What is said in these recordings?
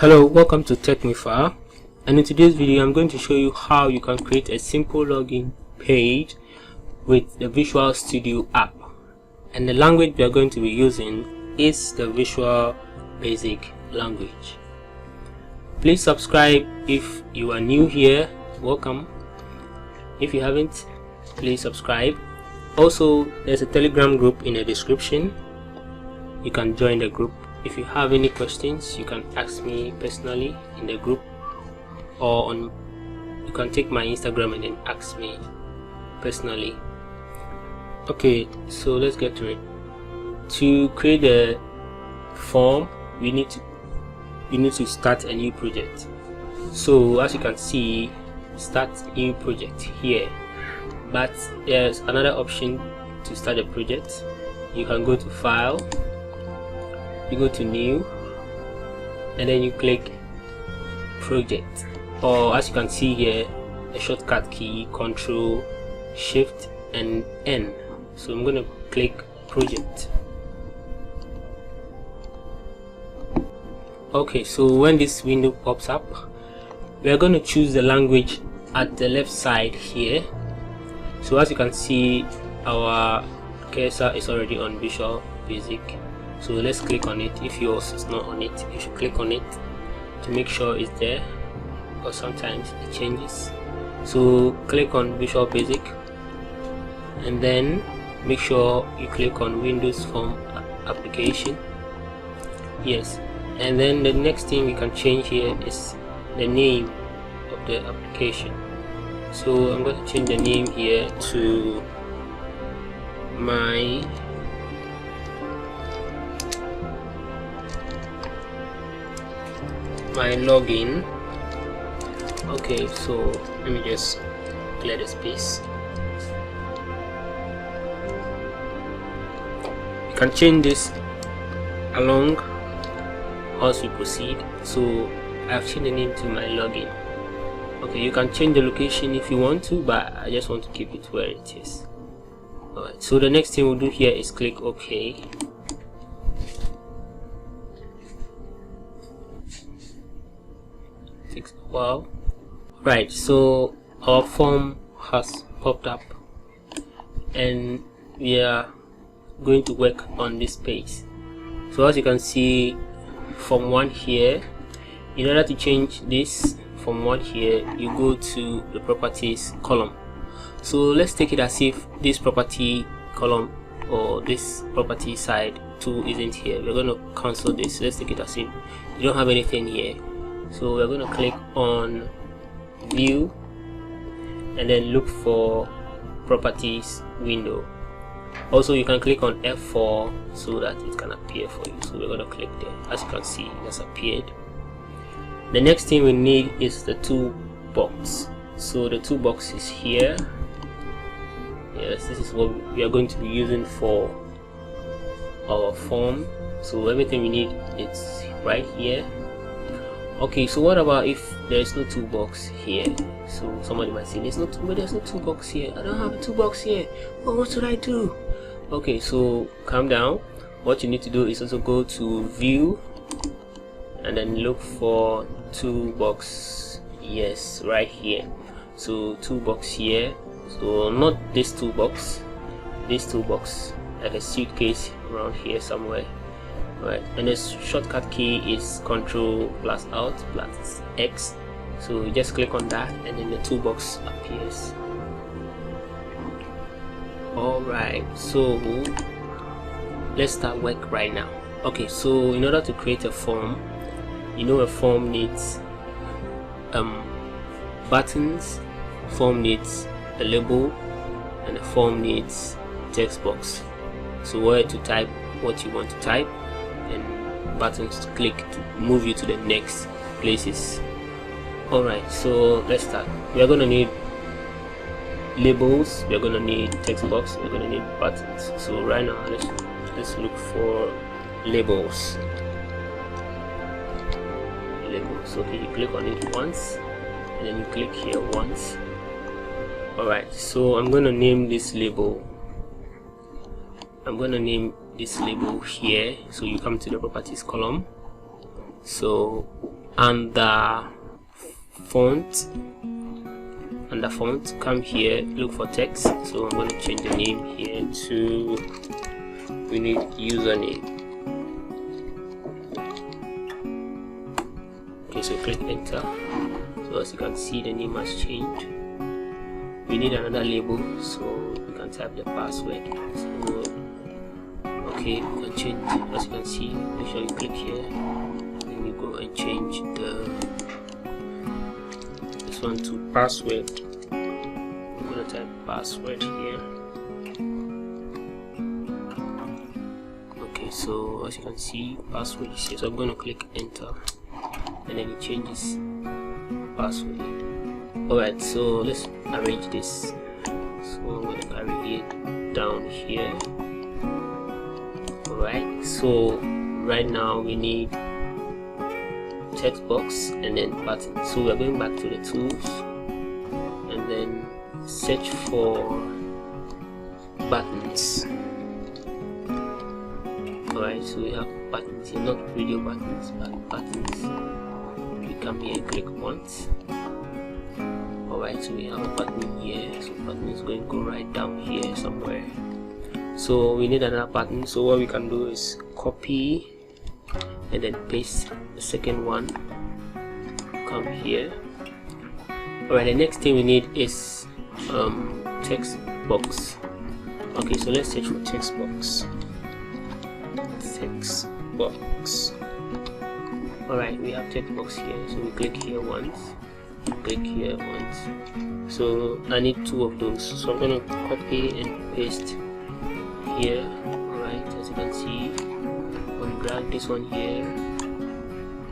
Hello, welcome to Tech Me Far, and in today's video I'm going to show you how you can create a simple login page with the Visual Studio app, and the language we are going to be using is the Visual Basic language. Please subscribe if you are new here. Welcome. If you haven't, please subscribe. Also, there's a Telegram group in the description. You can join the group. If you have any questions, you can ask me personally in the group, or you can take my Instagram and then ask me personally. Okay, so let's get to it. To create a form, you need to start a new project. So as you can see, start new project here, but there's another option to start a project. You can go to File, you go to New, and then you click Project, or as you can see here, a shortcut key Ctrl Shift and N. So I'm going to click Project. Okay, so when this window pops up, we are going to choose the language at the left side here. So as you can see, our cursor is already on Visual Basic. So let's click on it. If yours is not on it, you should click on it to make sure it's there, because sometimes it changes. So click on Visual Basic, and then make sure you click on Windows Form Application. Yes, and then the next thing we can change here is the name of the application. So I'm going to change the name here to my login. Okay, so let me just clear the space. You can change this along as we proceed. So I've changed the name to my login. Okay, you can change the location if you want to, but I just want to keep it where it is. Alright, so the next thing we'll do here is click OK. Takes a while. Right, so our form has popped up, and we are going to work on this page. So as you can see, from one here, in order to change this from one here, you go to the properties column. So let's take it as if this property column or this property side 2 isn't here. We're going to cancel this. Let's take it as if you don't have anything here. So we're going to click on View and then look for Properties window. Also, you can click on F4 so that it can appear for you. So we're going to click there. As you can see, it has appeared. The next thing we need is the toolbox. So the toolbox is here. Yes, this is what we are going to be using for our form. So everything we need is right here. Okay, so what about if there is no toolbox here? So somebody might say there's no toolbox here. I don't have a toolbox here. Well, what should I do? Okay, so calm down. What you need to do is also go to View and then look for toolbox. Yes, right here. So toolbox here. So not this toolbox, like a suitcase around here somewhere. Right, and the shortcut key is Ctrl plus Alt plus X. So you just click on that and then the toolbox appears. Alright, so let's start work right now. Okay, so in order to create a form, a form needs buttons, form needs a label, and a form needs text box. So where to type what you want to type, and buttons to click to move you to the next places. Alright, so let's start. We are going to need labels, we are going to need text box, we are going to need buttons. So right now let's look for labels. Okay, you click on it once and then you click here once. Alright, so I'm going to name this label. I'm going to name this label here. So you come to the properties column. So and the font, come here, look for text. So I'm going to change the name here to, we need username. Okay, so click enter. So as you can see, the name has changed. We need another label, so you can type the password. So okay, you can change, as you can see. Make sure you click here, and you go and change this one to password. I'm gonna type password here. Okay, so as you can see, password is here. So I'm gonna click enter, and then it changes password. Alright, so let's arrange this. So I'm going to carry it down here. Alright, so right now we need text box and then button. So we're going back to the tools and then search for buttons. Alright, so we have buttons here, not video buttons, but buttons. We come here and click once. Alright, so we have a button here, so button is going to go right down here somewhere. So we need another button, so what we can do is copy and then paste the second one, come here. Alright, the next thing we need is text box. Okay, so let's search for text box. Text box. Alright, we have text box here, so we click here once, click here once. So I need 2 of those, so I'm gonna copy and paste here. Alright, as you can see, I'm gonna drag this one here.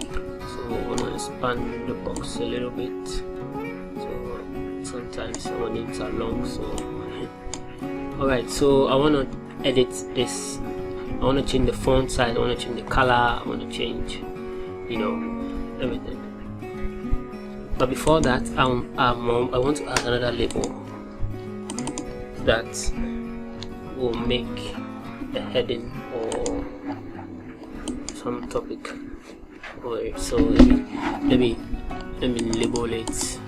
So I'm gonna expand the box a little bit. So sometimes some of names are long, so alright, so I wanna edit this. I wanna change the font size, I wanna change the color, I wanna change, you know, everything. But before that, I want to add another label that will make a heading or some topic. Alright, so let me label it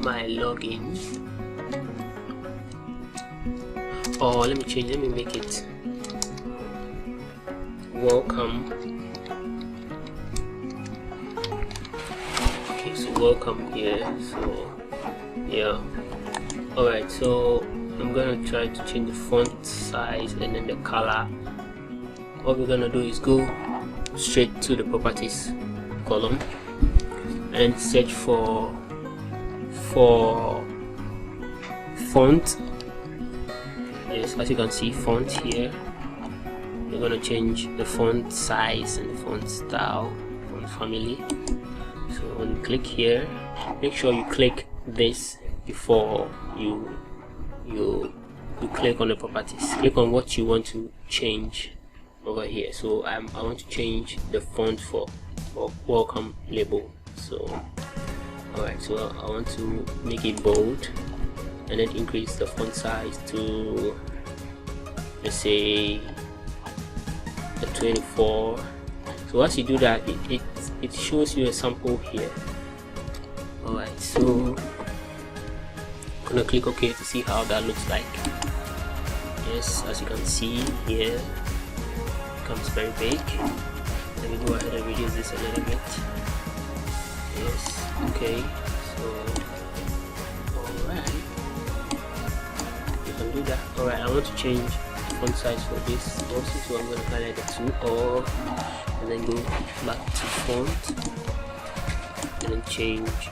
my login, or let me make it welcome. Okay, so welcome here. So yeah, alright, so I'm gonna try to change the font size and then the color. What we're gonna do is go straight to the properties column and search for font. Yes, as you can see, font here. You're going to change the font size and the font style, font family. So when you click here, make sure you click this before you click on the properties. Click on what you want to change over here. So I want to change the font for welcome label. So alright, so I want to make it bold and then increase the font size to, let's say, a 24. So once you do that, it shows you a sample here. Alright, so I'm gonna click OK to see how that looks like. Yes, as you can see here, it becomes very big. Let me go ahead and reduce this a little bit. Yes, okay, so alright, you can do that. Alright, I want to change font size for this also, so I'm going to highlight the 2 all and then go back to font and then change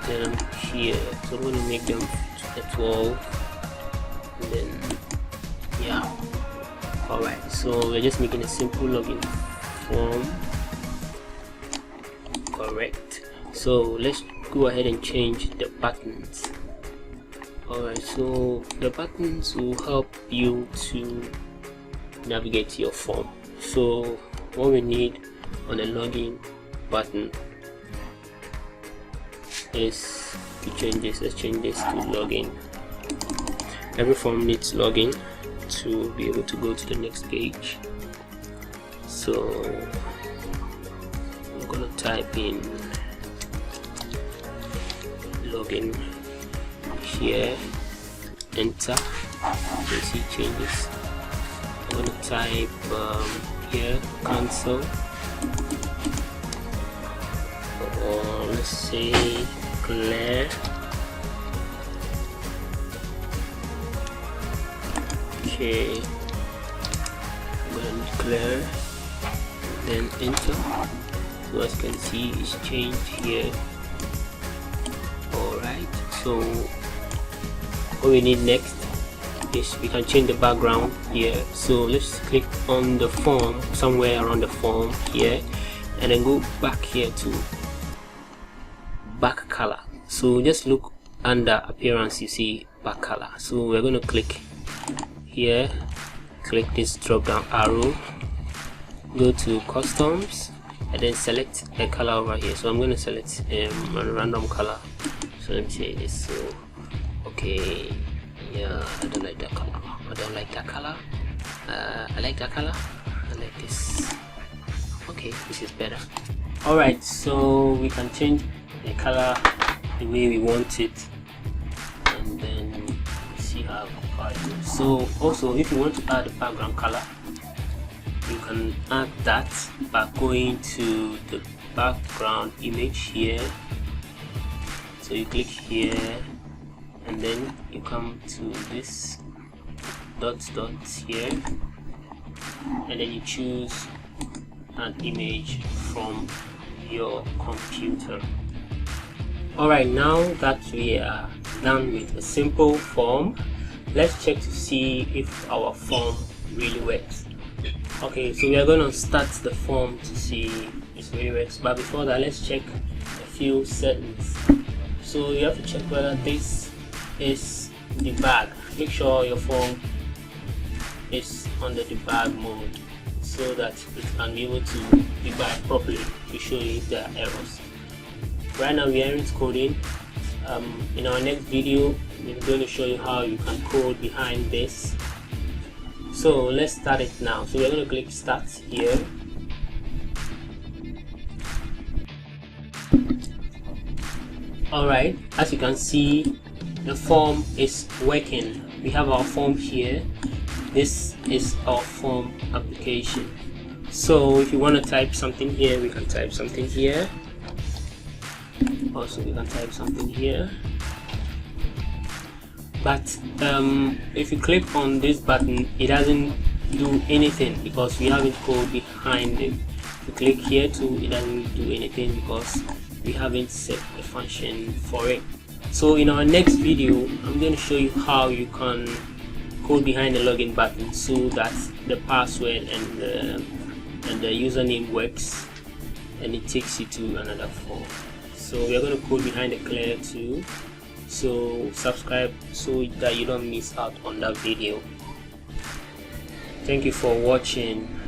them here. So I'm going to make them a 12 and then yeah. Alright, so we're just making a simple login form. Correct. So let's go ahead and change the buttons. Alright, so the buttons will help you to navigate your form. So what we need on the login button is to change this. Let's change this to login, every form needs login to be able to go to the next page. So I'm gonna type in login here, enter, you see changes. I'm gonna type here cancel, or let's say clear. Okay, I'm gonna declare, then enter. So as you can see, it's changed here. Alright, so what we need next is we can change the background here. So let's click on the form, somewhere around the form here, and then go back here to back color. So just look under appearance, you see back color. So we're going to click here, click this drop down arrow, go to customs, and then select a color over here. So I'm going to select a random color. So let me say this. So okay, yeah, I don't like that color. I don't like that color. I like that color. I like this. Okay, this is better. Alright, so we can change the color the way we want it, and then see how it goes. So also, if you want to add a background color, you can add that by going to the background image here. So you click here, and then you come to this dots here, and then you choose an image from your computer. Alright, now that we are done with a simple form, let's check to see if our form really works. Okay, so we are going to start the form to see if it really works, but before that, let's check a few settings. So you have to check whether this is debug. Make sure your form is on the debug mode so that it can be able to debug properly to show you if there are errors. Right now we aren't coding. In our next video, we're going to show you how you can code behind this. So let's start it now. So we're going to click start here. Alright, as you can see, the form is working. We have our form here. This is our form application. So if you want to type something here, we can type something here. Also we can type something here. But if you click on this button, it doesn't do anything because we haven't code behind it. If you click here too, it doesn't do anything because we haven't set a function for it. So in our next video, I'm going to show you how you can code behind the login button so that the password and the username works, and it takes you to another form. So we are going to code behind the clear too. So subscribe so that you don't miss out on that video. Thank you for watching.